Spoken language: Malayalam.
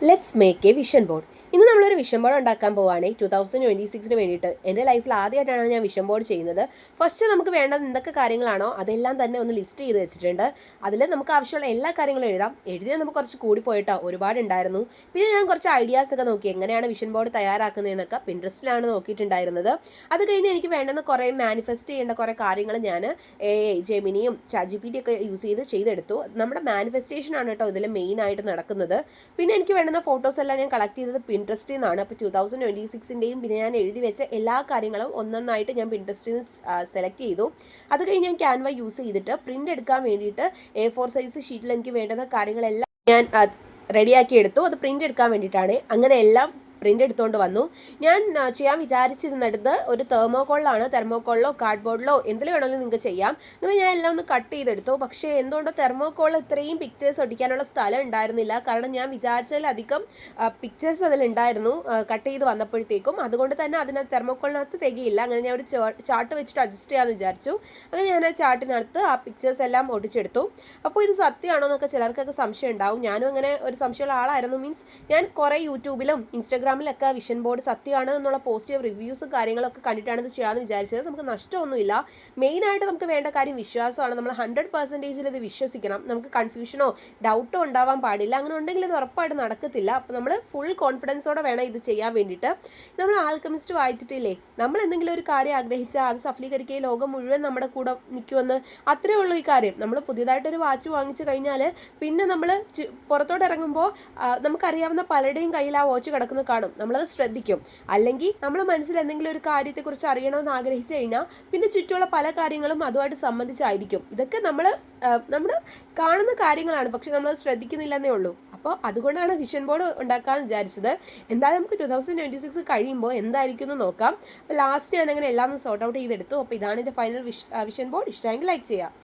Let's make A vision board. ഇന്ന് നമ്മളൊരു വിഷൻ ബോർഡ് ഉണ്ടാക്കാൻ പോവുകയാണ് 2026 വേണ്ടിയിട്ട്. എൻ്റെ ലൈഫിൽ ആദ്യമായിട്ടാണ് ഞാൻ വിഷൻ ബോർഡ് ചെയ്യുന്നത്. ഫസ്റ്റ് നമുക്ക് വേണ്ടത് എന്തൊക്കെ കാര്യങ്ങളാണോ അതെല്ലാം തന്നെ ഒന്ന് ലിസ്റ്റ് ചെയ്ത് വെച്ചിട്ടുണ്ട്. അതിൽ നമുക്ക് ആവശ്യമുള്ള എല്ലാ കാര്യങ്ങളും എഴുതാം. എഴുതിയാൽ നമുക്ക് കുറച്ച് കൂടിപ്പോയിട്ടോ, ഒരുപാടുണ്ടായിരുന്നു. പിന്നെ ഞാൻ കുറച്ച് ഐഡിയാസ് ഒക്കെ നോക്കി എങ്ങനെയാണ് വിഷൻ ബോർഡ് തയ്യാറാക്കുന്നതെന്നൊക്കെ പിൻട്രസ്റ്റിലാണ് നോക്കിയിട്ടുണ്ടായിരുന്നത്. അത് കഴിഞ്ഞ് എനിക്ക് വേണ്ടുന്ന കുറേ മാനിഫെസ്റ്റ് ചെയ്യേണ്ട കുറേ കാര്യങ്ങൾ ഞാൻ ജെമിനിയും ChatGPT ഒക്കെ യൂസ് ചെയ്തെടുത്തു. നമ്മുടെ മാനിഫെസ്റ്റേഷൻ ആണ് കേട്ടോ ഇതിൽ മെയിനായിട്ട് നടക്കുന്നത്. പിന്നെ എനിക്ക് വേണ്ടുന്ന ഫോട്ടോസ് എല്ലാം ഞാൻ കളക്ട് ചെയ്തത് പിൻട്രസ്റ്റിൽ നിന്നാണ്. അപ്പോൾ 2026ൻ്റെയും പിന്നെ ഞാൻ എഴുതി വെച്ച എല്ലാ കാര്യങ്ങളും ഒന്നൊന്നായിട്ട് ഞാൻ പിൻട്രസ്റ്റിൽ നിന്ന് സെലക്ട് ചെയ്തു. അത് കഴിഞ്ഞ് ഞാൻ ക്യാൻവ യൂസ് ചെയ്തിട്ട് പ്രിൻ്റ് എടുക്കാൻ വേണ്ടിയിട്ട് A4 സൈസ് ഷീറ്റിൽ എനിക്ക് വേണ്ടുന്ന കാര്യങ്ങളെല്ലാം ഞാൻ റെഡിയാക്കി എടുത്തു. അത് പ്രിൻ്റ് എടുക്കാൻ വേണ്ടിയിട്ടാണ്. അങ്ങനെ എല്ലാം പ്രിൻ്റ് എടുത്തുകൊണ്ട് വന്നു. ഞാൻ ചെയ്യാൻ വിചാരിച്ചിരുന്നിടത്ത് ഒരു തെർമോക്കോളിലോ കാർഡ്ബോർഡിലോ എന്തിൽ വേണമെങ്കിലും നിങ്ങൾക്ക് ചെയ്യാം. അങ്ങനെ ഞാൻ എല്ലാം ഒന്ന് കട്ട് ചെയ്തെടുത്തു. പക്ഷേ എന്തുകൊണ്ടോ തെർമോക്കോളിൽ ഇത്രയും പിക്ചേഴ്സ് ഒട്ടിക്കാനുള്ള സ്ഥലം ഉണ്ടായിരുന്നില്ല. കാരണം ഞാൻ വിചാരിച്ചതിലധികം പിക്ചേഴ്സ് അതിലുണ്ടായിരുന്നു കട്ട് ചെയ്ത് വന്നപ്പോഴത്തേക്കും. അതുകൊണ്ട് തന്നെ അതിനകത്ത് തെർമോക്കോളിനകത്ത് തികയില്ല. അങ്ങനെ ഞാൻ ഒരു ചാർട്ട് വെച്ചിട്ട് അഡ്ജസ്റ്റ് ചെയ്യാമെന്ന് വിചാരിച്ചു. അങ്ങനെ ഞാൻ ആ ചാർട്ടിനകത്ത് ആ പിക്ചേഴ്സ് എല്ലാം ഒട്ടിച്ചെടുത്തു. അപ്പോൾ ഇത് സത്യമാണോ എന്നൊക്കെ ചിലർക്കൊക്കെ സംശയം ഉണ്ടാവും. ഞാനും അങ്ങനെ ഒരു സംശയമുള്ള ആളായിരുന്നു. മീൻസ് ഞാൻ കുറേ യൂട്യൂബിലും ഇൻസ്റ്റാഗ്രാമിലൊക്കെ വിഷൻ ബോർഡ് സത്യമാണ് എന്നുള്ള പോസിറ്റീവ് റിവ്യൂസും കാര്യങ്ങളൊക്കെ കണ്ടിട്ടാണ് ഇത് ചെയ്യാമെന്ന് വിചാരിച്ചത്. നമുക്ക് നഷ്ടമൊന്നുമില്ല. മെയിനായിട്ട് നമുക്ക് വേണ്ട കാര്യം വിശ്വാസമാണ്. നമ്മൾ 100% ഇത് വിശ്വസിക്കണം. നമുക്ക് കൺഫ്യൂഷനോ ഡൗട്ടോ ഉണ്ടാവാൻ പാടില്ല. അങ്ങനെ ഉണ്ടെങ്കിൽ ഇത് ഉറപ്പായിട്ട് നടക്കത്തില്ല. അപ്പോൾ നമ്മൾ ഫുൾ കോൺഫിഡൻസോടെ വേണം ഇത് ചെയ്യാൻ വേണ്ടിയിട്ട്. നമ്മൾ ആൽക്കെമിസ്റ്റ് വായിച്ചിട്ടില്ലേ, നമ്മൾ എന്തെങ്കിലും ഒരു കാര്യം ആഗ്രഹിച്ചാൽ അത് സഫലീകരിക്കുകയും ലോകം മുഴുവൻ നമ്മുടെ കൂടെ നിൽക്കുമെന്ന്. അത്രയേ ഉള്ളൂ ഈ കാര്യം. നമ്മൾ പുതിയതായിട്ടൊരു വാച്ച് വാങ്ങിച്ചു കഴിഞ്ഞാൽ പിന്നെ നമ്മൾ പുറത്തോട്ട് ഇറങ്ങുമ്പോൾ നമുക്കറിയാവുന്ന പലരുടെയും കയ്യിൽ ആ വാച്ച് കിടക്കുന്നത് കാണും. നമ്മളത് ശ്രദ്ധിക്കും. അല്ലെങ്കിൽ നമ്മൾ മനസ്സിൽ എന്തെങ്കിലും ഒരു കാര്യത്തെക്കുറിച്ച് അറിയണമെന്ന് ആഗ്രഹിച്ചു കഴിഞ്ഞാൽ പിന്നെ ചുറ്റുമുള്ള പല കാര്യങ്ങളും അതുമായിട്ട് സംബന്ധിച്ചായിരിക്കും. ഇതൊക്കെ നമ്മൾ കാണുന്ന കാര്യങ്ങളാണ്, പക്ഷെ നമ്മൾ ശ്രദ്ധിക്കുന്നില്ലെന്നേ ഉള്ളൂ. അപ്പോൾ അതുകൊണ്ടാണ് വിഷൻ ബോർഡ് ഉണ്ടാക്കാമെന്ന് വിചാരിച്ചത്. എന്തായാലും നമുക്ക് 2026 കഴിയുമ്പോൾ എന്തായിരിക്കും എന്ന് നോക്കാം. അപ്പോൾ ലാസ്റ്റ് ഞാൻ അങ്ങനെ എല്ലാം സോർട്ട് ഔട്ട് ചെയ്തെടുത്തു. അപ്പോൾ ഇതാണ് എൻ്റെ ഫൈനൽ വിഷൻ ബോർഡ്. ഇഷ്ടമെങ്കിൽ ലൈക്ക് ചെയ്യാം.